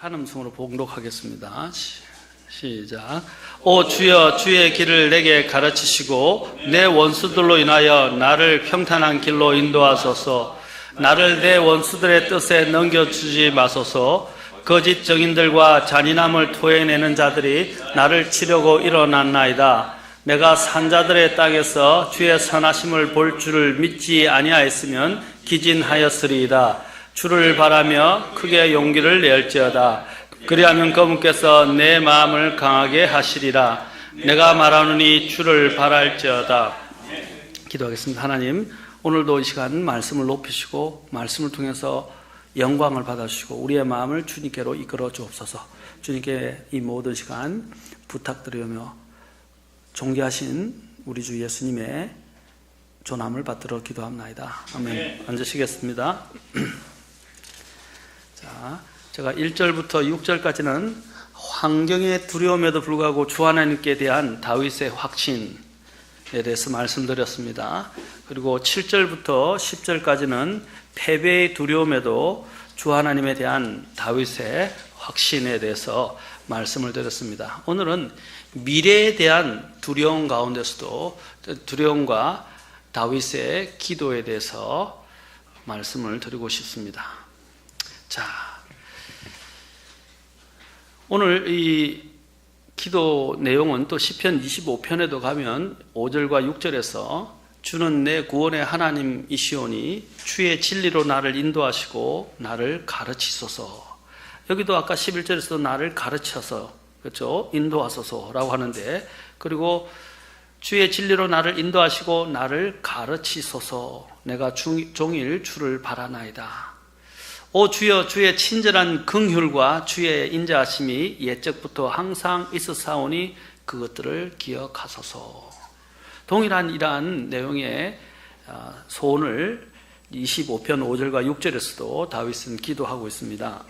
한음성으로 봉독하겠습니다. 시작. 오 주여, 주의 길을 내게 가르치시고 내 원수들로 인하여 나를 평탄한 길로 인도하소서. 나를 내 원수들의 뜻에 넘겨주지 마소서. 거짓 정인들과 잔인함을 토해내는 자들이 나를 치려고 일어났나이다. 내가 산자들의 땅에서 주의 선하심을 볼 줄을 믿지 아니하였으면 기진하였으리이다. 주를 바라며 크게 용기를 낼지어다. 그리하면 그분께서 내 마음을 강하게 하시리라. 내가 말하노니 주를 바랄지어다. 기도하겠습니다. 하나님, 오늘도 이 시간 말씀을 높이시고 말씀을 통해서 영광을 받아주시고 우리의 마음을 주님께로 이끌어 주옵소서. 주님께 이 모든 시간 부탁드리며 존귀하신 우리 주 예수님의 존함을 받들어 기도합나이다. 아멘. 앉으시겠습니다. 자, 제가 1절부터 6절까지는 환경의 두려움에도 불구하고 주 하나님께 대한 다윗의 확신에 대해서 말씀드렸습니다. 그리고 7절부터 10절까지는 패배의 두려움에도 주 하나님에 대한 다윗의 확신에 대해서 말씀을 드렸습니다. 오늘은 미래에 대한 두려움 가운데서도 두려움과 다윗의 기도에 대해서 말씀을 드리고 싶습니다. 자, 오늘 이 기도 내용은 또 시편 25편에도 가면 5절과 6절에서 주는 내 구원의 하나님이시오니 주의 진리로 나를 인도하시고 나를 가르치소서. 여기도 아까 11절에서도 나를 가르쳐서, 그렇죠? 인도하소서라고 하는데, 그리고 주의 진리로 나를 인도하시고 나를 가르치소서. 내가 종일 주를 바라나이다. 오 주여, 주의 친절한 긍휼과 주의 인자하심이 옛적부터 항상 있었사오니 그것들을 기억하소서. 동일한 이러한 내용의 소원을 25편 5절과 6절에서도 다윗은 기도하고 있습니다.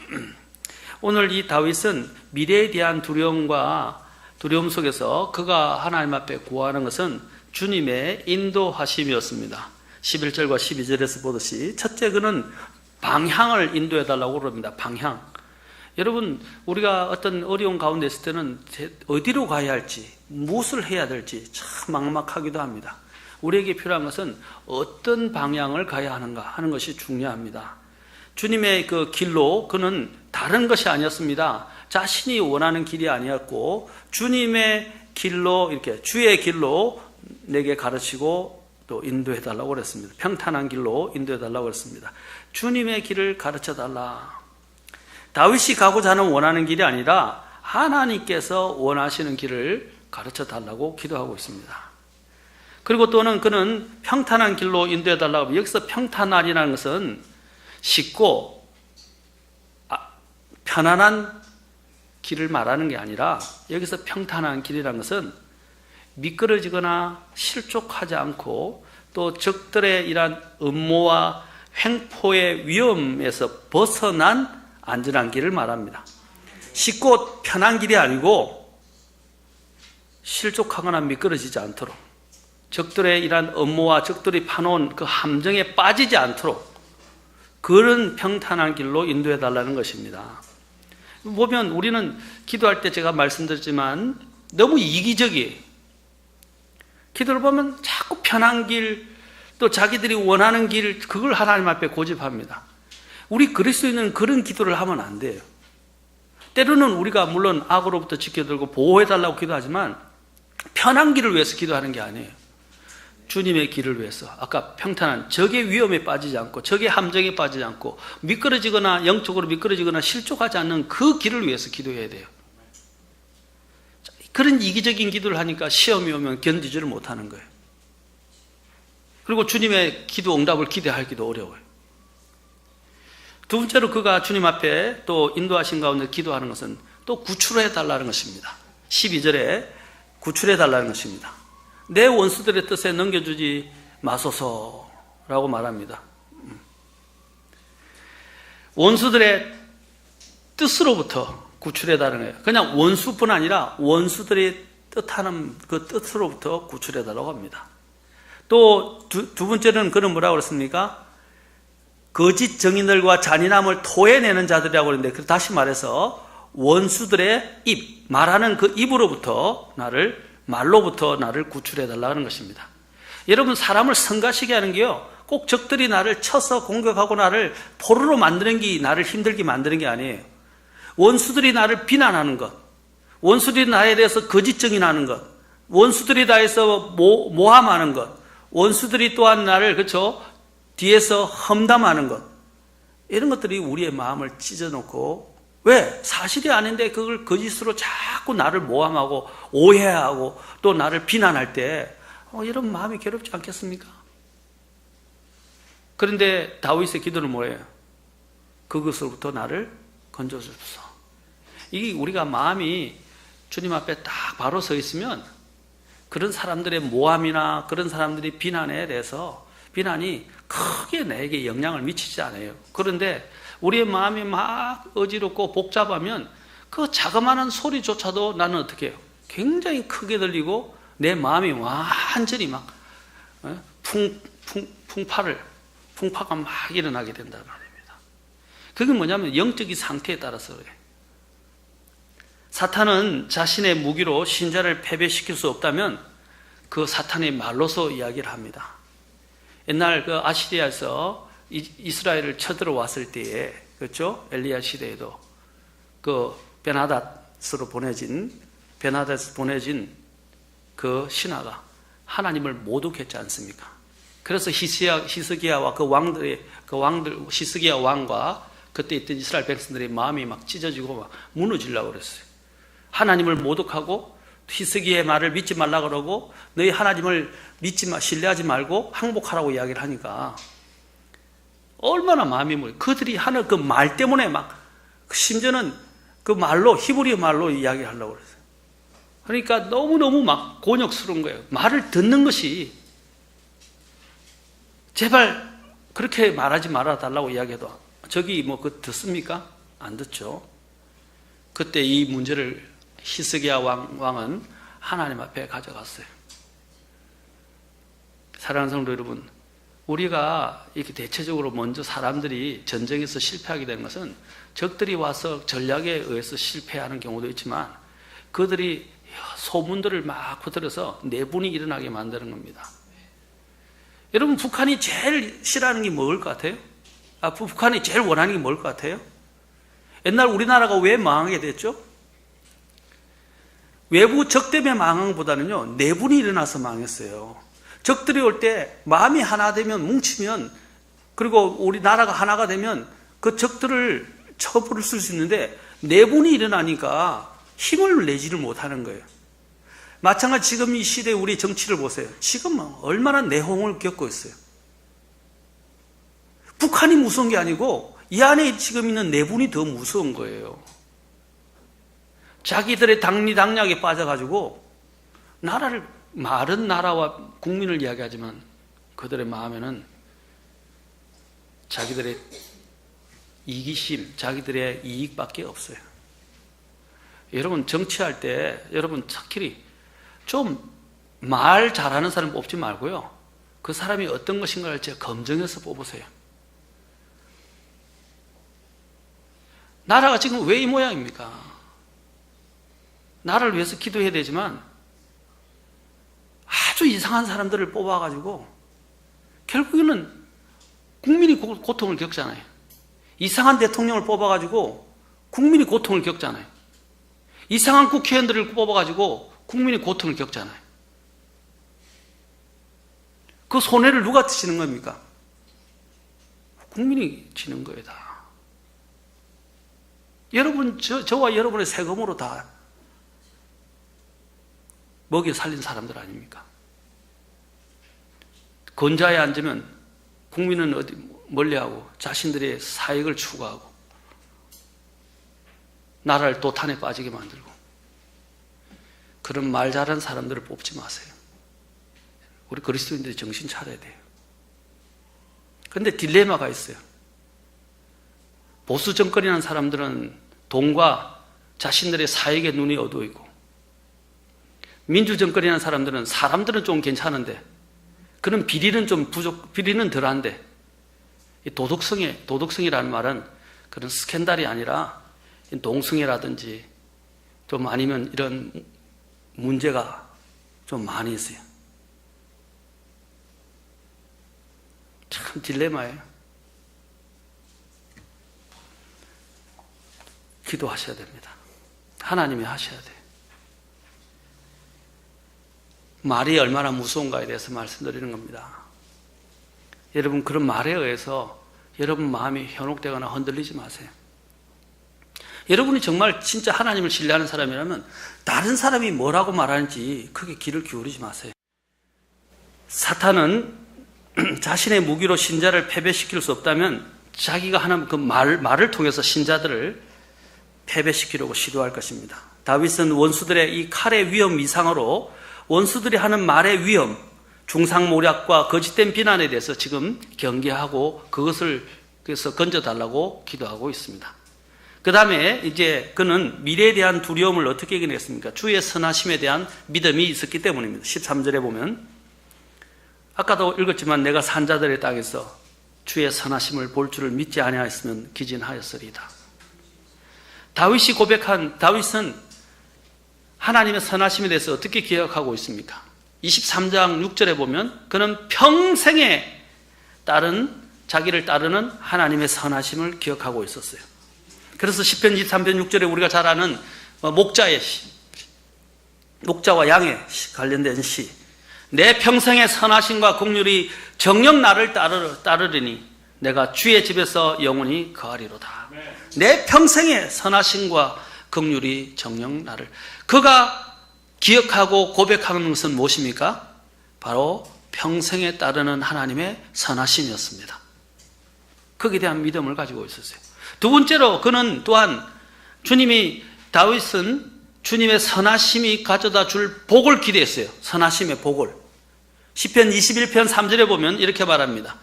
오늘 이 다윗은 미래에 대한 두려움 속에서 그가 하나님 앞에 구하는 것은 주님의 인도하심이었습니다. 11절과 12절에서 보듯이 첫째, 그는 방향을 인도해달라고 그럽니다. 방향. 여러분, 우리가 어떤 어려운 가운데 있을 때는 어디로 가야 할지, 무엇을 해야 될지 참 막막하기도 합니다. 우리에게 필요한 것은 어떤 방향을 가야 하는가 하는 것이 중요합니다. 주님의 그 길로 그는 다른 것이 아니었습니다. 자신이 원하는 길이 아니었고 주님의 길로, 이렇게 주의 길로 내게 가르치고 또 인도해달라고 그랬습니다. 평탄한 길로 인도해달라고 그랬습니다. 주님의 길을 가르쳐달라. 다윗이 가고자 하는 원하는 길이 아니라 하나님께서 원하시는 길을 가르쳐달라고 기도하고 있습니다. 그리고 또는 그는 평탄한 길로 인도해달라고 하면, 여기서 평탄하리라는 것은 쉽고 편안한 길을 말하는 게 아니라, 여기서 평탄한 길이라는 것은 미끄러지거나 실족하지 않고 또 적들의 이러한 음모와 횡포의 위험에서 벗어난 안전한 길을 말합니다. 쉽고 편한 길이 아니고 실족하거나 미끄러지지 않도록, 적들의 이러한 음모와 적들이 파놓은 그 함정에 빠지지 않도록 그런 평탄한 길로 인도해 달라는 것입니다. 보면 우리는 기도할 때 제가 말씀드렸지만 너무 이기적이에요. 기도를 보면 자꾸 편한 길, 또 자기들이 원하는 길, 그걸 하나님 앞에 고집합니다. 우리 그리스도인은 그런 기도를 하면 안 돼요. 때로는 우리가 물론 악으로부터 지켜들고 보호해달라고 기도하지만 편한 길을 위해서 기도하는 게 아니에요. 주님의 길을 위해서, 아까 평탄한 적의 위험에 빠지지 않고 적의 함정에 빠지지 않고 미끄러지거나 영적으로 미끄러지거나 실족하지 않는 그 길을 위해서 기도해야 돼요. 그런 이기적인 기도를 하니까 시험이 오면 견디지를 못하는 거예요. 그리고 주님의 기도 응답을 기대하기도 어려워요. 두 번째로 그가 주님 앞에 또 인도하신 가운데 기도하는 것은 또 구출해 달라는 것입니다. 12절에 구출해 달라는 것입니다. 내 원수들의 뜻에 넘겨주지 마소서라고 말합니다. 원수들의 뜻으로부터 구출해 달라는 거예요. 그냥 원수뿐 아니라 원수들이 뜻하는 그 뜻으로부터 구출해 달라고 합니다. 또 두 번째는 그는 뭐라고 그랬습니까? 거짓 정인들과 잔인함을 토해내는 자들이라고 그러는데, 다시 말해서 원수들의 입, 말하는 그 입으로부터 말로부터 나를 구출해달라는 것입니다. 여러분, 사람을 성가시게 하는 게요, 꼭 적들이 나를 쳐서 공격하고 나를 포로로 만드는 게 나를 힘들게 만드는 게 아니에요. 원수들이 나를 비난하는 것, 원수들이 나에 대해서 거짓 증인하는 것, 원수들이 나에서 모함하는 것, 원수들이 또한 나를 뒤에서 험담하는 것, 이런 것들이 우리의 마음을 찢어놓고, 왜? 사실이 아닌데 그걸 거짓으로 자꾸 나를 모함하고 오해하고 또 나를 비난할 때 이런 마음이 괴롭지 않겠습니까? 그런데 다윗의 기도는 뭐예요? 그것으로부터 나를 건져주소서. 이게 우리가 마음이 주님 앞에 딱 바로 서 있으면 그런 사람들의 모함이나 그런 사람들이 비난에 대해서 비난이 크게 내게 영향을 미치지 않아요. 그런데 우리의 마음이 막 어지럽고 복잡하면 그 자그마한 소리조차도 나는 어떻게 해요? 굉장히 크게 들리고 내 마음이 완전히 막 풍파가 막 일어나게 된다는 말입니다. 그게 뭐냐면 영적인 상태에 따라서 그래요. 사탄은 자신의 무기로 신자를 패배시킬 수 없다면 그 사탄의 말로서 이야기를 합니다. 옛날 그 아시리아에서 이스라엘을 쳐들어왔을 때에, 그렇죠? 엘리야 시대에도 그 베나닷으로 보내진 그 신하가 하나님을 모독했지 않습니까? 그래서 히스기야와 히스기야 왕과 그때 있던 이스라엘 백성들의 마음이 막 찢어지고 막 무너지려고 그랬어요. 하나님을 모독하고 히스기야의 말을 믿지 말라 그러고 너희 하나님을 신뢰하지 말고 항복하라고 이야기를 하니까 얼마나 마음이 그들이 하는 그 말 때문에 막 심지어는 그 말로 히브리어 말로 이야기하려고 그랬어요. 그러니까 너무너무 막 곤욕스러운 거예요. 말을 듣는 것이 제발 그렇게 말하지 말아달라고 이야기해도 저기 그 듣습니까? 안 듣죠. 그때 이 문제를 히스기야 왕은 하나님 앞에 가져갔어요. 사랑하는 성도 여러분, 우리가 이렇게 대체적으로 먼저 사람들이 전쟁에서 실패하게 되는 것은 적들이 와서 전략에 의해서 실패하는 경우도 있지만 그들이 소문들을 막 퍼뜨려서 내분이 일어나게 만드는 겁니다. 여러분, 북한이 제일 싫어하는 게 뭘 것 같아요? 북한이 제일 원하는 게 뭘 것 같아요? 옛날 우리나라가 왜 망하게 됐죠? 외부 적 때문에 망한 것보다는요, 내분이 일어나서 망했어요. 적들이 올 때 마음이 하나 되면, 뭉치면, 그리고 우리나라가 하나가 되면 그 적들을 처벌을 쓸 수 있는데 내분이 일어나니까 힘을 내지를 못하는 거예요. 마찬가지 지금 이 시대 우리 정치를 보세요. 지금 얼마나 내홍을 겪고 있어요. 북한이 무서운 게 아니고 이 안에 지금 있는 내분이 더 무서운 거예요. 자기들의 당리당략에 빠져가지고 말은 나라와 국민을 이야기하지만 그들의 마음에는 자기들의 이기심, 자기들의 이익밖에 없어요. 여러분, 정치할 때 여러분 착실히 좀 말 잘하는 사람 뽑지 말고요, 그 사람이 어떤 것인가를 검증해서 뽑으세요. 나라가 지금 왜 이 모양입니까? 나라를 위해서 기도해야 되지만 아주 이상한 사람들을 뽑아가지고 결국에는 국민이 고통을 겪잖아요. 이상한 대통령을 뽑아가지고 국민이 고통을 겪잖아요. 이상한 국회의원들을 뽑아가지고 국민이 고통을 겪잖아요. 그 손해를 누가 지는 겁니까? 국민이 지는 거예요, 다. 여러분, 저와 여러분의 세금으로 다 먹여 살린 사람들 아닙니까? 권좌에 앉으면 국민은 어디 멀리하고 자신들의 사익을 추구하고 나라를 도탄에 빠지게 만들고, 그런 말 잘하는 사람들을 뽑지 마세요. 우리 그리스도인들이 정신 차려야 돼요. 그런데 딜레마가 있어요. 보수 정권이라는 사람들은 돈과 자신들의 사익에 눈이 어두워 있고, 민주 정권이라는 사람들은 좀 괜찮은데 그런 비리는 좀 비리는 덜한데, 이 도덕성이라는 말은 그런 스캔들이 아니라 동성애라든지 좀 아니면 이런 문제가 좀 많이 있어요. 참 딜레마예요. 기도하셔야 됩니다. 하나님이 하셔야 돼요. 말이 얼마나 무서운가에 대해서 말씀드리는 겁니다. 여러분, 그런 말에 의해서 여러분 마음이 현혹되거나 흔들리지 마세요. 여러분이 정말 진짜 하나님을 신뢰하는 사람이라면 다른 사람이 뭐라고 말하는지 크게 귀를 기울이지 마세요. 사탄은 자신의 무기로 신자를 패배시킬 수 없다면 자기가 하는 그 말을 통해서 신자들을 패배시키려고 시도할 것입니다. 다윗은 원수들의 이 칼의 위험 이상으로 원수들이 하는 말의 위험, 중상모략과 거짓된 비난에 대해서 지금 경계하고 그것을 그래서 건져달라고 기도하고 있습니다. 그 다음에 이제 그는 미래에 대한 두려움을 어떻게 이겨냈습니까? 주의 선하심에 대한 믿음이 있었기 때문입니다. 13절에 보면 아까도 읽었지만 내가 산자들의 땅에서 주의 선하심을 볼 줄을 믿지 아니하였으면 기진하였으리이다. 다윗은 하나님의 선하심에 대해서 어떻게 기억하고 있습니까? 23장 6절에 보면 그는 평생에 자기를 따르는 하나님의 선하심을 기억하고 있었어요. 그래서 시편 23편 6절에 우리가 잘 아는 목자와 양에 관련된 시, 내 평생의 선하심과 긍휼이 정녕 나를 따르리니 내가 주의 집에서 영원히 거하리로다. 내 평생의 선하심과 긍휼이 정녕 나를, 그가 기억하고 고백하는 것은 무엇입니까? 바로 평생에 따르는 하나님의 선하심이었습니다. 거기에 대한 믿음을 가지고 있었어요. 두 번째로 그는 또한 다윗은 주님의 선하심이 가져다 줄 복을 기대했어요. 선하심의 복을. 시편 21편 3절에 보면 이렇게 말합니다.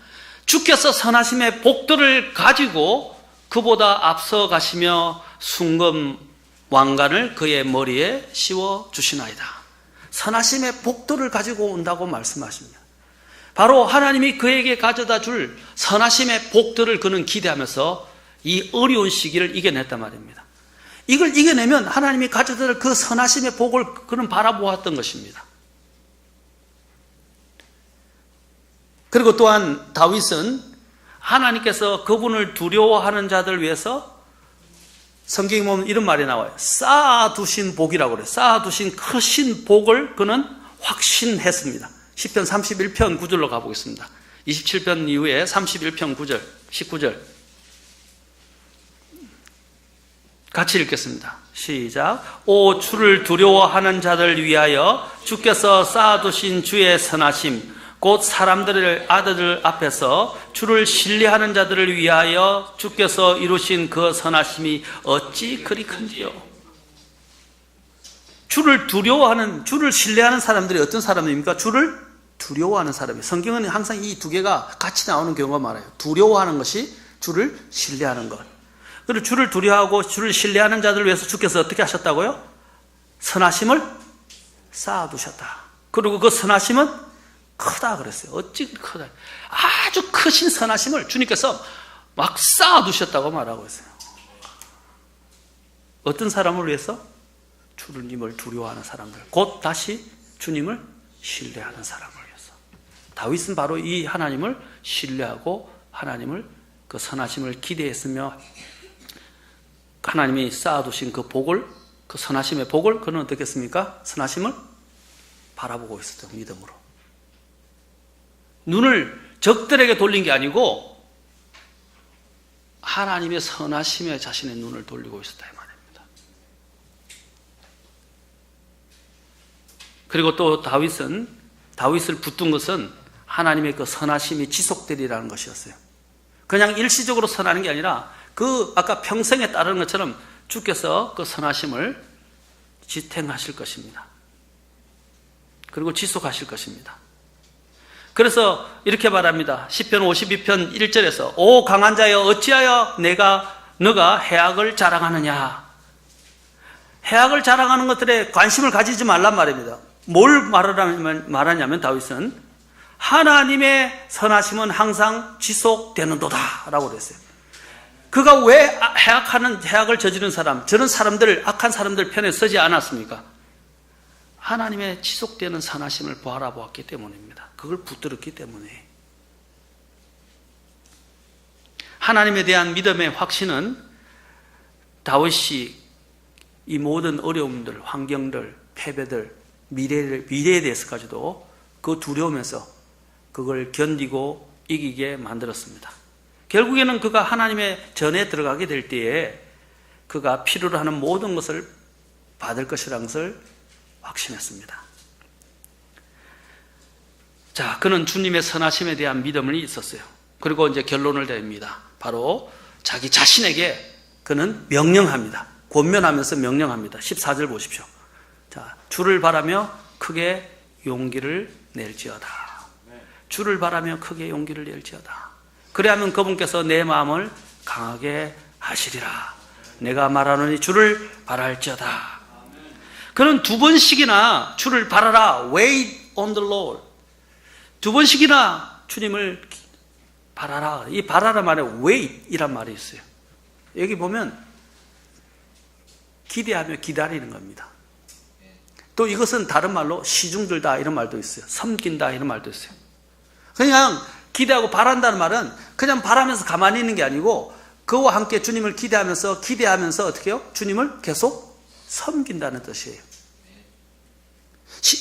주께서 선하심의 복들을 가지고 그보다 앞서 가시며 순금 왕관을 그의 머리에 씌워 주시나이다. 선하심의 복들을 가지고 온다고 말씀하십니다. 바로 하나님이 그에게 가져다 줄 선하심의 복들을 그는 기대하면서 이 어려운 시기를 이겨냈단 말입니다. 이걸 이겨내면 하나님이 가져다 줄 그 선하심의 복을 그는 바라보았던 것입니다. 그리고 또한 다윗은 하나님께서 그분을 두려워하는 자들 위해서 성경에 보면 이런 말이 나와요. 쌓아두신 복이라고 그래요. 쌓아두신 크신 복을 그는 확신했습니다. 시편 31편 9절로 가보겠습니다. 27편 이후에 31편 9절, 19절 같이 읽겠습니다. 시작. 오 주를 두려워하는 자들 위하여 주께서 쌓아두신 주의 선하심, 곧 사람들의 아들들 앞에서 주를 신뢰하는 자들을 위하여 주께서 이루신 그 선하심이 어찌 그리 큰지요. 주를 신뢰하는 사람들이 어떤 사람입니까? 주를 두려워하는 사람이에요. 성경은 항상 이 두 개가 같이 나오는 경우가 많아요. 두려워하는 것이 주를 신뢰하는 것. 그리고 주를 두려워하고 주를 신뢰하는 자들을 위해서 주께서 어떻게 하셨다고요? 선하심을 쌓아두셨다. 그리고 그 선하심은 크다 그랬어요. 어찌 크다. 아주 크신 선하심을 주님께서 막 쌓아두셨다고 말하고 있어요. 어떤 사람을 위해서? 주님을 두려워하는 사람들, 곧 다시 주님을 신뢰하는 사람을 위해서. 다윗은 바로 이 하나님을 신뢰하고 하나님을 그 선하심을 기대했으며 하나님이 쌓아두신 그 복을, 그 선하심의 복을 그는 어떻게 했습니까? 선하심을 바라보고 있었죠. 믿음으로. 눈을 적들에게 돌린 게 아니고 하나님의 선하심에 자신의 눈을 돌리고 있었다 이 말입니다. 그리고 또 다윗을 붙든 것은 하나님의 그 선하심이 지속되리라는 것이었어요. 그냥 일시적으로 선하는 게 아니라 그 아까 평생에 따르는 것처럼 주께서 그 선하심을 지탱하실 것입니다. 그리고 지속하실 것입니다. 그래서 이렇게 말합니다. 시편 52편 1절에서 오 강한 자여 어찌하여 너가 해악을 자랑하느냐. 해악을 자랑하는 것들에 관심을 가지지 말란 말입니다. 뭘 말하냐면 다윗은 하나님의 선하심은 항상 지속되는도다 라고 그랬어요. 그가 왜 해악을 저지른 사람, 저런 사람들, 악한 사람들 편에 서지 않았습니까? 하나님의 지속되는 선하심을 바라보았기 때문입니다. 그걸 붙들었기 때문에. 하나님에 대한 믿음의 확신은 다윗이 이 모든 어려움들, 환경들, 패배들, 미래에 대해서까지도 그 두려움에서 그걸 견디고 이기게 만들었습니다. 결국에는 그가 하나님의 전에 들어가게 될 때에 그가 필요로 하는 모든 것을 받을 것이라는 것을 확신했습니다. 자, 그는 주님의 선하심에 대한 믿음이 있었어요. 그리고 이제 결론을 내립니다. 바로 자기 자신에게 그는 명령합니다. 권면하면서 명령합니다. 14절 보십시오. 자, 주를 바라며 크게 용기를 낼지어다. 주를 바라며 크게 용기를 낼지어다. 그래야면 그분께서 내 마음을 강하게 하시리라. 내가 말하노니 주를 바랄지어다. 그는 두 번씩이나 주를 바라라. Wait on the Lord. 두 번씩이나 주님을 바라라. 이 바라라 말에 wait 이란 말이 있어요. 여기 보면 기대하며 기다리는 겁니다. 또 이것은 다른 말로 시중들다 이런 말도 있어요. 섬긴다 이런 말도 있어요. 그냥 기대하고 바란다는 말은 그냥 바라면서 가만히 있는 게 아니고 그와 함께 주님을 기대하면서 어떻게 해요? 주님을 계속 섬긴다는 뜻이에요.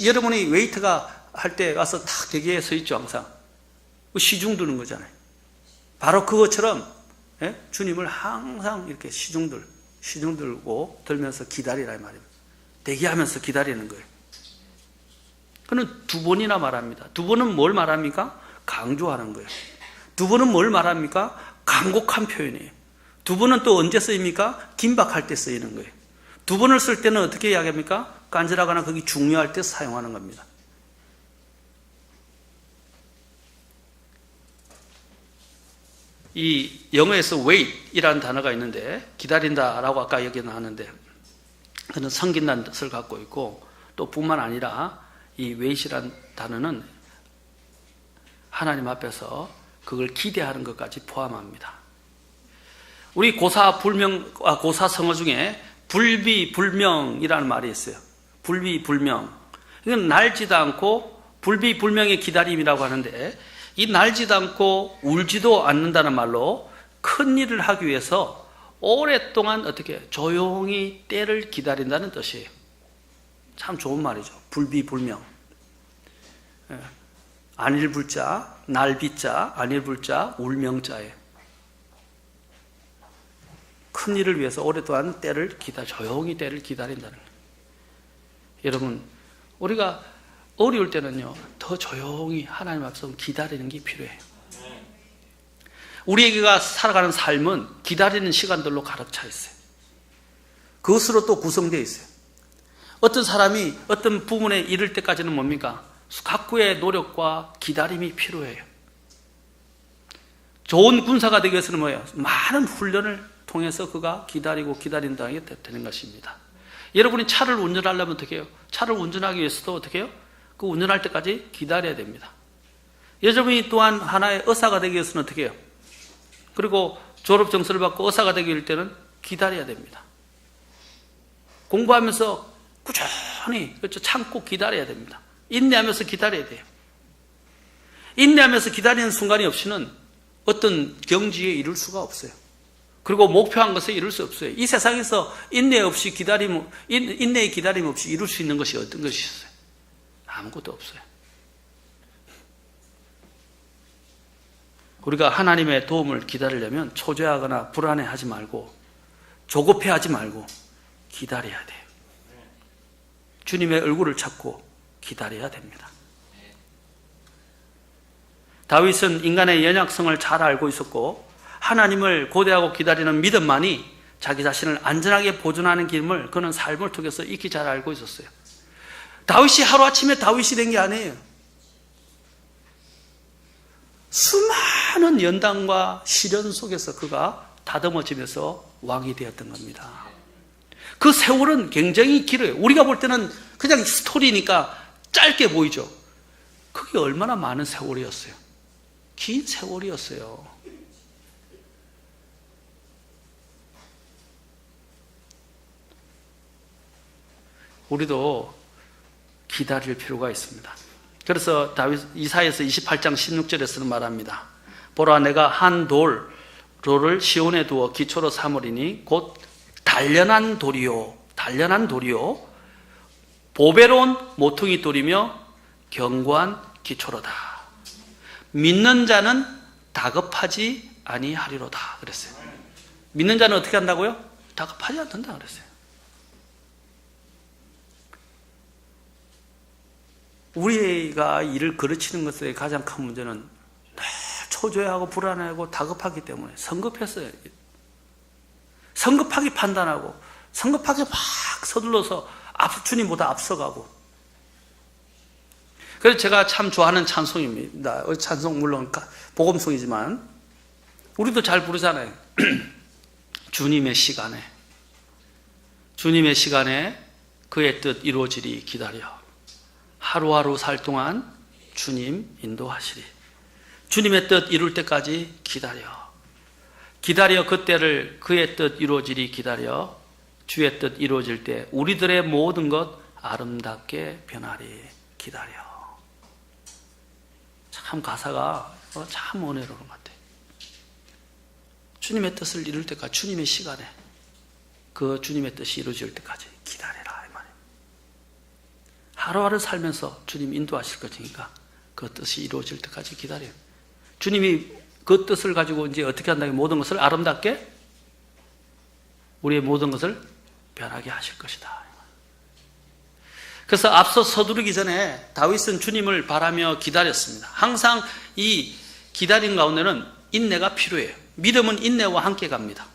여러분이 웨이트가 할 때 가서 딱 대기에 서 있죠, 항상. 시중 드는 거잖아요. 바로 그것처럼 주님을 항상 이렇게 시중 들고 들면서 기다리라 이 말입니다. 대기하면서 기다리는 거예요. 그는 두 번이나 말합니다. 두 번은 뭘 말합니까? 강조하는 거예요. 두 번은 뭘 말합니까? 간곡한 표현이에요. 두 번은 또 언제 쓰입니까? 긴박할 때 쓰이는 거예요. 두 번을 쓸 때는 어떻게 이야기합니까? 간절하거나 거기 중요할 때 사용하는 겁니다. 이 영어에서 wait이라는 단어가 있는데 기다린다라고 아까 얘기 나왔는데 그는 섬긴다는 뜻을 갖고 있고 또 뿐만 아니라 이 wait이라는 단어는 하나님 앞에서 그걸 기대하는 것까지 포함합니다. 우리 고사성어 중에 불비불명이라는 말이 있어요. 불비불명. 이건 날지도 않고 불비불명의 기다림이라고 하는데 이 날지도 않고 울지도 않는다는 말로 큰 일을 하기 위해서 오랫동안 어떻게 조용히 때를 기다린다는 뜻이에요. 참 좋은 말이죠. 불비불명. 안일불자, 날비자, 안일불자, 울명자예요. 큰 일을 위해서 오랫동안 조용히 때를 기다린다는 거예요. 여러분, 우리가 어려울 때는요, 더 조용히 하나님 앞에서 기다리는 게 필요해요. 우리에게가 살아가는 삶은 기다리는 시간들로 가득 차 있어요. 그것으로 또 구성되어 있어요. 어떤 사람이 어떤 부분에 이를 때까지는 뭡니까? 각구의 노력과 기다림이 필요해요. 좋은 군사가 되기 위해서는 뭐예요? 많은 훈련을 통해서 그가 기다린다는 게 되는 것입니다. 여러분이 차를 운전하려면 어떻게 해요? 차를 운전하기 위해서도 어떻게 해요? 그 운전할 때까지 기다려야 됩니다. 여러분이 또한 하나의 의사가 되기 위해서는 어떻게 해요? 그리고 졸업证서를 받고 의사가 되기 위할 때는 기다려야 됩니다. 공부하면서 꾸준히 참고 기다려야 됩니다. 인내하면서 기다려야 돼요. 인내하면서 기다리는 순간이 없이는 어떤 경지에 이룰 수가 없어요. 그리고 목표한 것에 이룰 수 없어요. 이 세상에서 인내의 기다림 없이 이룰 수 있는 것이 어떤 것이 있어요? 아무것도 없어요. 우리가 하나님의 도움을 기다리려면 초조해하거나 불안해하지 말고 조급해하지 말고 기다려야 돼요. 주님의 얼굴을 찾고 기다려야 됩니다. 다윗은 인간의 연약성을 잘 알고 있었고 하나님을 고대하고 기다리는 믿음만이 자기 자신을 안전하게 보존하는 길을 그는 삶을 통해서 익히 잘 알고 있었어요. 다윗이 하루아침에 다윗이 된 게 아니에요. 수많은 연단과 시련 속에서 그가 다듬어지면서 왕이 되었던 겁니다. 그 세월은 굉장히 길어요. 우리가 볼 때는 그냥 스토리니까 짧게 보이죠. 그게 얼마나 많은 세월이었어요. 긴 세월이었어요. 우리도 기다릴 필요가 있습니다. 그래서 다윗 이사야서 28장 16절에서는 말합니다. 보라, 내가 한 돌을 시온에 두어 기초로 삼으리니 곧 단련한 돌이요 보배로운 모퉁이 돌이며 견고한 기초로다. 믿는 자는 다급하지 아니하리로다 그랬어요. 믿는 자는 어떻게 한다고요? 다급하지 않는다 그랬어요. 우리가 일을 그르치는 것의 가장 큰 문제는 늘 초조해하고 불안해하고 다급하기 때문에 성급했어요. 성급하게 판단하고 성급하게 막 서둘러서 주님보다 앞서가고. 그래서 제가 참 좋아하는 찬송입니다. 찬송 물론 복음송이지만 우리도 잘 부르잖아요. 주님의 시간에 그의 뜻 이루어지리 기다려. 하루하루 살 동안 주님 인도하시리. 주님의 뜻 이룰 때까지 기다려 그때를 그의 뜻 이루어지리 기다려. 주의 뜻 이루어질 때 우리들의 모든 것 아름답게 변하리 기다려. 참 가사가 참 은혜로운 것 같아요. 주님의 뜻을 이룰 때까지, 주님의 시간에 그 주님의 뜻이 이루어질 때까지 기다려라 이 말이에요. 하루하루 살면서 주님 인도하실 것이니까 그 뜻이 이루어질 때까지 기다려요. 주님이 그 뜻을 가지고 이제 어떻게 한다면 모든 것을 아름답게, 우리의 모든 것을 변하게 하실 것이다. 그래서 앞서 서두르기 전에 다윗은 주님을 바라며 기다렸습니다. 항상 이 기다림 가운데는 인내가 필요해요. 믿음은 인내와 함께 갑니다.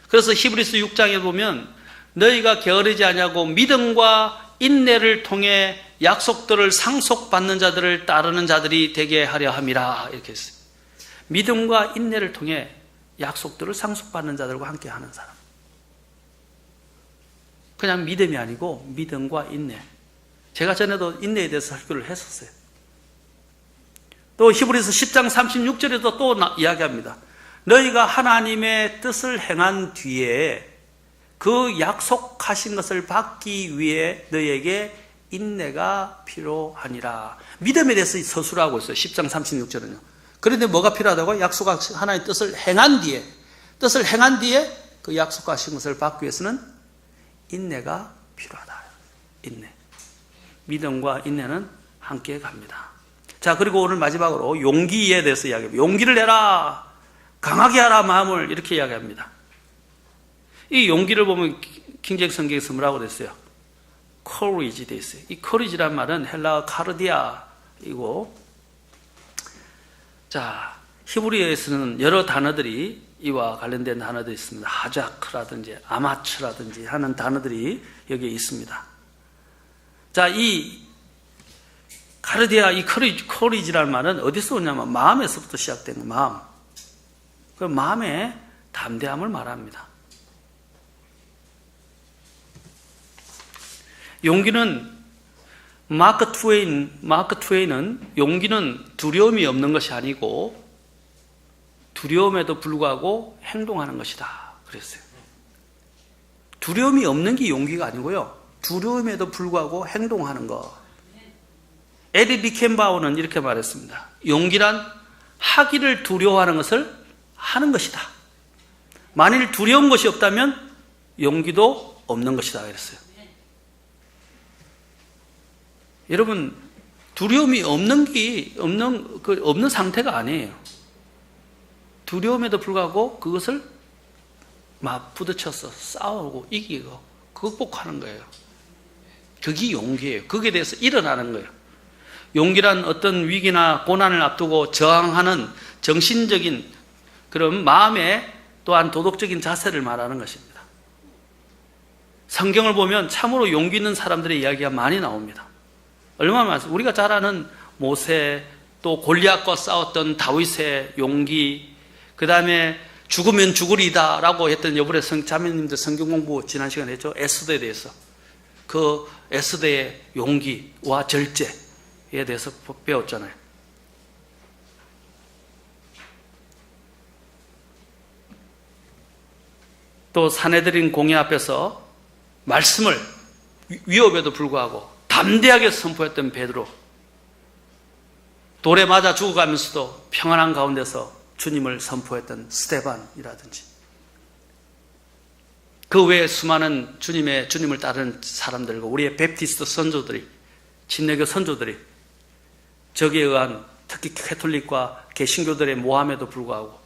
그래서 히브리서 6장에 보면 너희가 게으르지 아니하고 믿음과 인내를 통해 약속들을 상속받는 자들을 따르는 자들이 되게 하려 함이라 이렇게 했어요. 믿음과 인내를 통해 약속들을 상속받는 자들과 함께 하는 사람. 그냥 믿음이 아니고 믿음과 인내. 제가 전에도 인내에 대해서 설교를 했었어요. 또 히브리서 10장 36절에도 또 이야기합니다. 너희가 하나님의 뜻을 행한 뒤에 그 약속하신 것을 받기 위해 너희에게 인내가 필요하니라. 믿음에 대해서 서술하고 있어요. 10장 36절은요. 그런데 뭐가 필요하다고? 약속하신 하나님의 뜻을 행한 뒤에 그 약속하신 것을 받기 위해서는 인내가 필요하다. 인내. 믿음과 인내는 함께 갑니다. 자, 그리고 오늘 마지막으로 용기에 대해서 이야기합니다. 용기를 내라. 강하게 하라 마음을 이렇게 이야기합니다. 이 용기를 보면 킹제임스 성경에서 뭐라고 됐어요? courage 돼 있어요. 이 courage란 말은 헬라어 카르디아이고, 자, 히브리어에서는 여러 단어들이 이와 관련된 단어들이 있습니다. 하자크라든지 아마츠라든지 하는 단어들이 여기에 있습니다. 자, 이 카르디아, 이 courage라는 말은 어디서 오냐면 마음에서부터 시작된 거, 마음. 그 마음의 담대함을 말합니다. 용기는 마크 트웨이는 용기는 두려움이 없는 것이 아니고 두려움에도 불구하고 행동하는 것이다 그랬어요. 두려움이 없는 게 용기가 아니고요, 두려움에도 불구하고 행동하는 것. 에리 비켄바우는 이렇게 말했습니다. 용기란 하기를 두려워하는 것을 하는 것이다. 만일 두려운 것이 없다면 용기도 없는 것이다 그랬어요. 여러분, 두려움이 없는 상태가 아니에요. 두려움에도 불구하고 그것을 막 부딪혀서 싸우고 이기고 극복하는 거예요. 그게 용기예요. 거기에 대해서 일어나는 거예요. 용기란 어떤 위기나 고난을 앞두고 저항하는 정신적인 그런 마음의 또한 도덕적인 자세를 말하는 것입니다. 성경을 보면 참으로 용기 있는 사람들의 이야기가 많이 나옵니다. 얼마나 많습니까? 우리가 잘 아는 모세, 또 골리앗과 싸웠던 다윗의 용기, 그 다음에 죽으면 죽으리다 라고 했던 여러분의 자매님들 성경 공부 지난 시간에 했죠. 에스더에 대해서. 그 에스더의 용기와 절제에 대해서 배웠잖아요. 또 사내들인 공회 앞에서 말씀을 위협에도 불구하고 담대하게 선포했던 베드로, 돌에 맞아 죽어가면서도 평안한 가운데서 주님을 선포했던 스데반이라든지, 그 외에 수많은 주님을 따르는 사람들과 우리의 베프티스트 선조들이, 침례교 선조들이 적에 의한 특히 캐톨릭과 개신교들의 모함에도 불구하고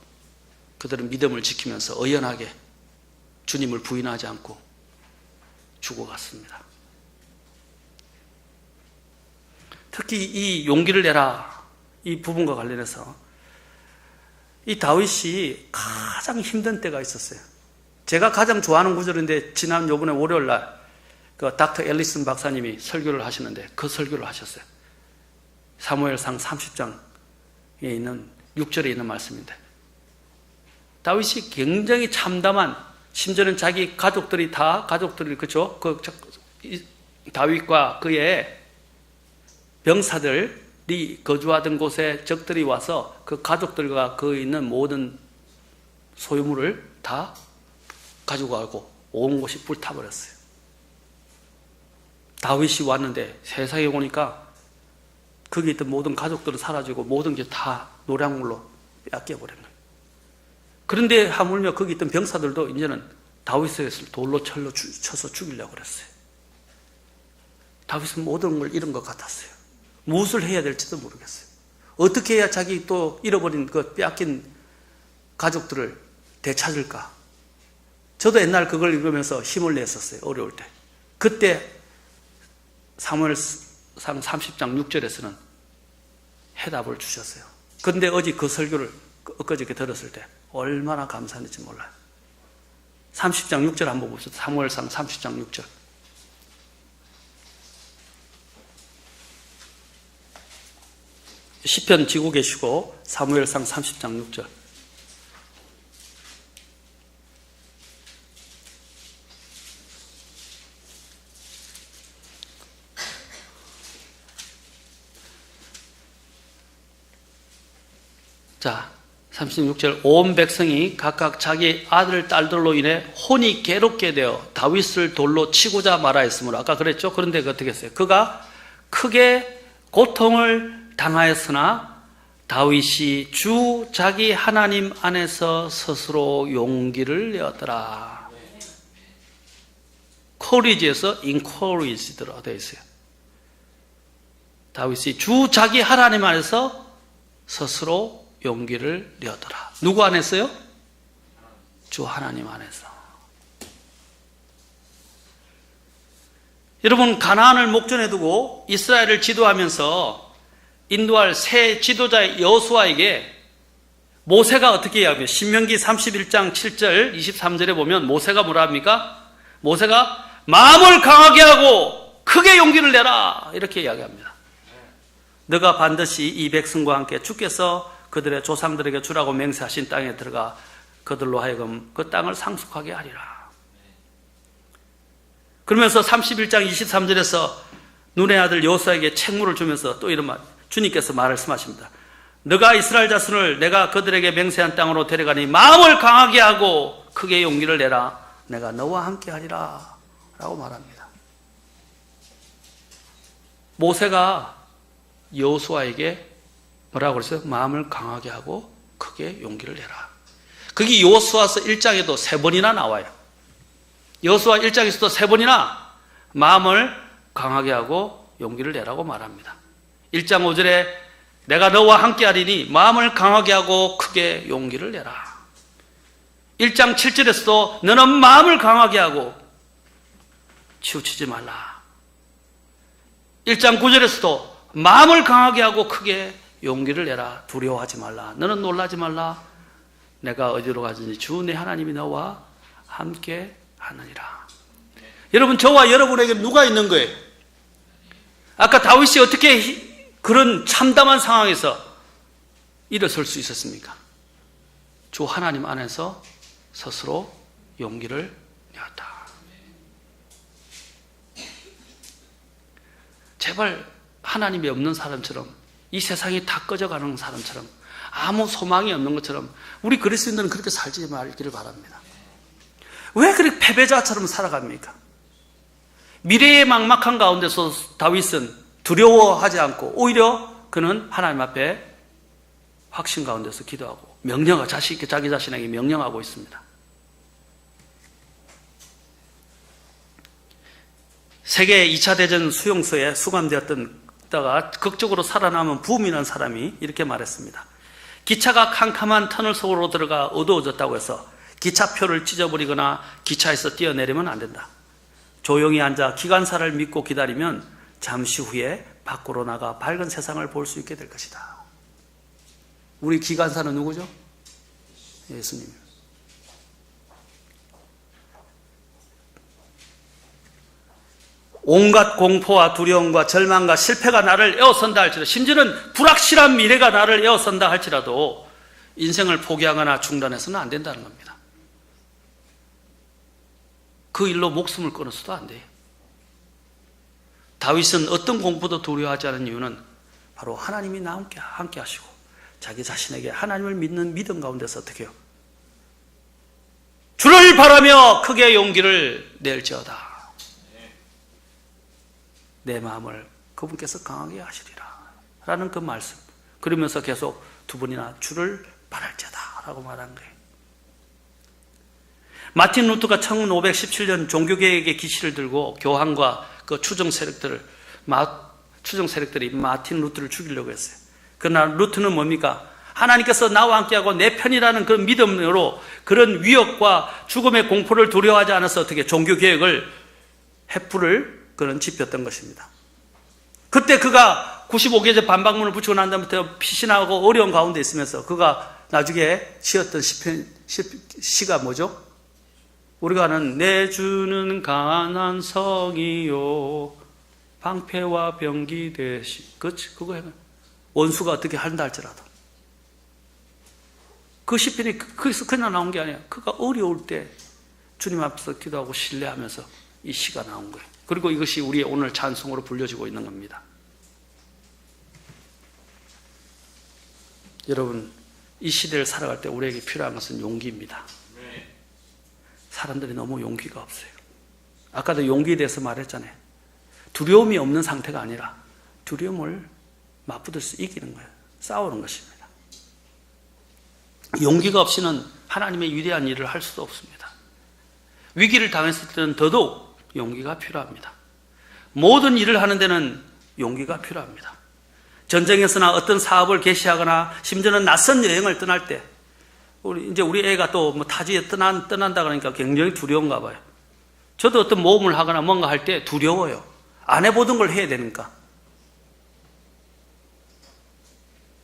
그들은 믿음을 지키면서 의연하게 주님을 부인하지 않고 죽어갔습니다. 특히 이 용기를 내라, 이 부분과 관련해서 이 다윗이 가장 힘든 때가 있었어요. 제가 가장 좋아하는 구절인데, 요번에 월요일 날 그 닥터 앨리슨 박사님이 설교를 하시는데 그 설교를 하셨어요. 사무엘상 30장에 있는 6절에 있는 말씀인데, 다윗이 굉장히 참담한, 심지어는 자기 가족들이 그죠? 다윗과 그의 병사들이 거주하던 곳에 적들이 와서 그 가족들과 그 있는 모든 소유물을 다 가지고 가고 온 곳이 불타버렸어요. 다윗이 왔는데 세상에 오니까 거기 있던 모든 가족들은 사라지고 모든 게 다 노량물로 뺏겨버린 거예요. 그런데 하물며 거기 있던 병사들도 이제는 다윗을 돌로 쳐서 죽이려고 그랬어요. 다윗은 모든 걸 잃은 것 같았어요. 무엇을 해야 될지도 모르겠어요. 어떻게 해야 자기 또 잃어버린 그 빼앗긴 가족들을 되찾을까? 저도 옛날 그걸 읽으면서 힘을 냈었어요. 어려울 때. 그때 사무엘상 30장 6절에서는 해답을 주셨어요. 그런데 어제 그 설교를 엊그저께 들었을 때 얼마나 감사했는지 몰라요. 30장 6절 한번 보세요. 사무엘상 30장 6절. 시편 지고 계시고 사무엘상 30장 6절. 자, 36절. 온 백성이 각각 자기 아들, 딸들로 인해 혼이 괴롭게 되어 다윗을 돌로 치고자 말아 했으므로, 아까 그랬죠? 그런데 어떻게 했어요? 그가 크게 고통을 당하였으나 다윗이 주 자기 하나님 안에서 스스로 용기를 내었더라. 코리지에서 encouraged라 되어 있어요. 다윗이 주 자기 하나님 안에서 스스로 용기를 내었더라. 누구 안에서요? 주 하나님 안에서. 여러분, 가나안을 목전에 두고 이스라엘을 지도하면서 인도할 새 지도자의 여호수아에게 모세가 어떻게 이야기해요? 신명기 31장 7절 23절에 보면 모세가 뭐라 합니까? 모세가 마음을 강하게 하고 크게 용기를 내라, 이렇게 이야기합니다. 너가 반드시 이 백성과 함께 주께서 그들의 조상들에게 주라고 맹세하신 땅에 들어가 그들로 하여금 그 땅을 상속하게 하리라. 그러면서 31장 23절에서 눈의 아들 여호수아에게 책무를 주면서 또 이런 말, 주님께서 말씀하십니다. 너가 이스라엘 자손을 내가 그들에게 맹세한 땅으로 데려가니 마음을 강하게 하고 크게 용기를 내라. 내가 너와 함께 하리라 라고 말합니다. 모세가 여호수아에게 뭐라고 그랬어요? 마음을 강하게 하고 크게 용기를 내라. 그게 여호수아서 1장에도 3번이나 나와요. 여호수아 1장에서도 3번이나 마음을 강하게 하고 용기를 내라고 말합니다. 1장 5절에 내가 너와 함께 하리니 마음을 강하게 하고 크게 용기를 내라. 1장 7절에서도 너는 마음을 강하게 하고 치우치지 말라. 1장 9절에서도 마음을 강하게 하고 크게 용기를 내라. 두려워하지 말라. 너는 놀라지 말라. 내가 어디로 가든지 주 내 하나님이 너와 함께 하느니라. 여러분, 저와 여러분에게 누가 있는 거예요? 아까 다윗이 어떻게 그런 참담한 상황에서 일어설 수 있었습니까? 주 하나님 안에서 스스로 용기를 내었다. 제발 하나님이 없는 사람처럼, 이 세상이 다 꺼져가는 사람처럼, 아무 소망이 없는 것처럼 우리 그리스도인들은 그렇게 살지 말기를 바랍니다. 왜 그렇게 패배자처럼 살아갑니까? 미래의 막막한 가운데서 다윗은 두려워하지 않고 오히려 그는 하나님 앞에 확신 가운데서 기도하고 자기 자신에게 명령하고 있습니다. 세계 2차 대전 수용소에 수감되었다가 극적으로 살아남은 부음이라는 사람이 이렇게 말했습니다. 기차가 캄캄한 터널 속으로 들어가 어두워졌다고 해서 기차표를 찢어버리거나 기차에서 뛰어내리면 안 된다. 조용히 앉아 기관사를 믿고 기다리면 잠시 후에 밖으로 나가 밝은 세상을 볼 수 있게 될 것이다. 우리 기관사는 누구죠? 예수님. 온갖 공포와 두려움과 절망과 실패가 나를 에워선다 할지라도, 심지어는 불확실한 미래가 나를 에워선다 할지라도 인생을 포기하거나 중단해서는 안 된다는 겁니다. 그 일로 목숨을 끊어서도 안 돼요. 다윗은 어떤 공포도 두려워하지 않은 이유는 바로 하나님이 나와 함께 하시고 자기 자신에게 하나님을 믿는 믿음 가운데서 어떻게 해요? 주를 바라며 크게 용기를 낼지어다. 내 마음을 그분께서 강하게 하시리라 라는 그 말씀. 그러면서 계속 두 번이나 주를 바랄지어다 라고 말한 거예요. 마틴 루터가 1517년 종교개혁의 기시를 들고 교황과 그 추종 세력들이 마틴 루터를 죽이려고 했어요. 그러나 루터는 뭡니까? 하나님께서 나와 함께하고 내 편이라는 그런 믿음으로 그런 위협과 죽음의 공포를 두려워하지 않아서 어떻게 종교개혁을 횃불을 그는 지폈던 것입니다. 그때 그가 95개제 반박문을 붙이고 난 다음부터 피신하고 어려운 가운데 있으면서 그가 나중에 지었던 시가 뭐죠? 우리가 아는 내 주는 강한 성이요 방패와 병기 대신, 그렇지? 그거 해요. 원수가 어떻게 한다 할지라도. 그 시편이 거기서 그냥 나온 게 아니야. 그가 어려울 때 주님 앞에서 기도하고 신뢰하면서 이 시가 나온 거예요. 그리고 이것이 우리의 오늘 찬송으로 불려지고 있는 겁니다. 여러분, 이 시대를 살아갈 때 우리에게 필요한 것은 용기입니다. 사람들이 너무 용기가 없어요. 아까도 용기에 대해서 말했잖아요. 두려움이 없는 상태가 아니라 두려움을 맞붙어서 이기는 거예요. 싸우는 것입니다. 용기가 없이는 하나님의 위대한 일을 할 수도 없습니다. 위기를 당했을 때는 더더욱 용기가 필요합니다. 모든 일을 하는 데는 용기가 필요합니다. 전쟁에서나 어떤 사업을 개시하거나 심지어는 낯선 여행을 떠날 때 우리 애가 또 뭐 타지에 떠난다 그러니까 굉장히 두려운가 봐요. 저도 어떤 모험을 하거나 뭔가 할 때 두려워요. 안 해보던 걸 해야 되니까.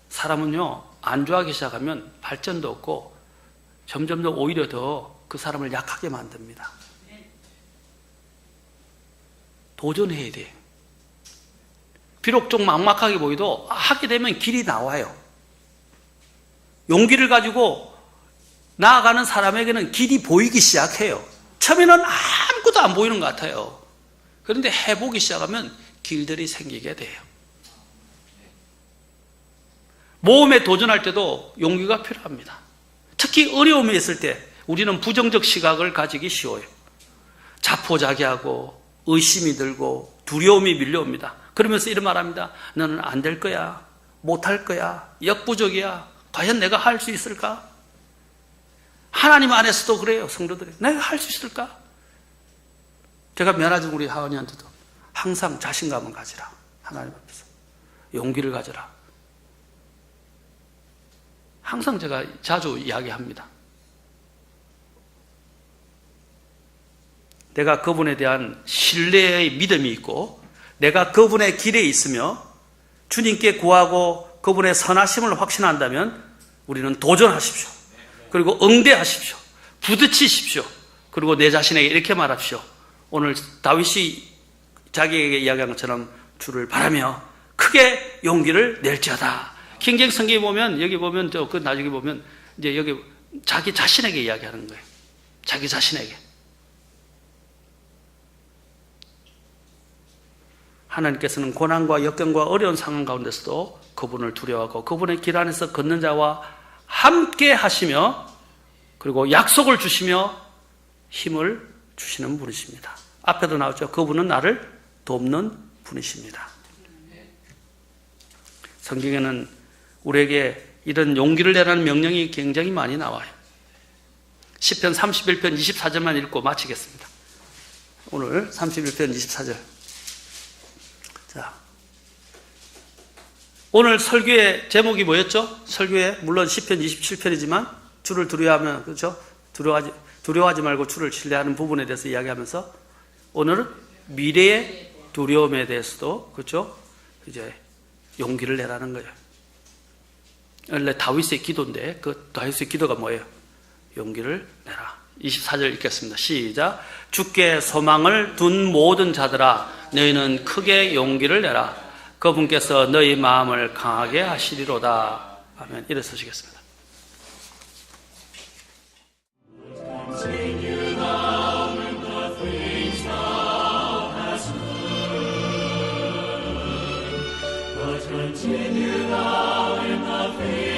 사람은요, 안주하기 시작하면 발전도 없고 점점 더 오히려 더 그 사람을 약하게 만듭니다. 도전해야 돼요. 비록 좀 막막하게 보여도 하게 되면 길이 나와요. 용기를 가지고 나아가는 사람에게는 길이 보이기 시작해요. 처음에는 아무것도 안 보이는 것 같아요. 그런데 해보기 시작하면 길들이 생기게 돼요. 모험에 도전할 때도 용기가 필요합니다. 특히 어려움이 있을 때 우리는 부정적 시각을 가지기 쉬워요. 자포자기하고 의심이 들고 두려움이 밀려옵니다. 그러면서 이런 말합니다. 너는 안 될 거야. 못할 거야. 역부족이야. 과연 내가 할 수 있을까? 하나님 안에서도 그래요. 성도들이. 내가 할 수 있을까? 제가 면하던 우리 하은이한테도 항상 자신감을 가지라. 하나님 앞에서. 용기를 가져라. 항상 제가 자주 이야기합니다. 내가 그분에 대한 신뢰의 믿음이 있고 내가 그분의 길에 있으며 주님께 구하고 그분의 선하심을 확신한다면 우리는 도전하십시오. 그리고 응대하십시오. 부딪히십시오. 그리고 내 자신에게 이렇게 말합시오. 오늘 다윗이 자기에게 이야기한 것처럼 주를 바라며 크게 용기를 낼지어다. 킹제임 성경에 보면 여기 보면 그 나중에 보면 이제 여기 자기 자신에게 이야기하는 거예요. 자기 자신에게. 하나님께서는 고난과 역경과 어려운 상황 가운데서도 그분을 두려워하고 그분의 길 안에서 걷는 자와 함께 하시며 그리고 약속을 주시며 힘을 주시는 분이십니다. 앞에도 나왔죠. 그분은 나를 돕는 분이십니다. 성경에는 우리에게 이런 용기를 내라는 명령이 굉장히 많이 나와요. 시편 31편 24절만 읽고 마치겠습니다. 오늘 31편 24절. 자, 오늘 설교의 제목이 뭐였죠? 설교에 물론 시편 27편이지만 주를 두려워하면, 그렇죠? 두려워하지 말고 주를 신뢰하는 부분에 대해서 이야기하면서 오늘은 미래의 두려움에 대해서도, 그렇죠? 이제 용기를 내라는 거예요. 원래 다윗의 기도인데 그 다윗의 기도가 뭐예요? 용기를 내라. 24절 읽겠습니다. 시작. 주께 소망을 둔 모든 자들아, 너희는 크게 용기를 내라. 그분께서 너희 마음을 강하게 하시리로다. 아멘. 일어서시겠습니다. Continue thou in the faith.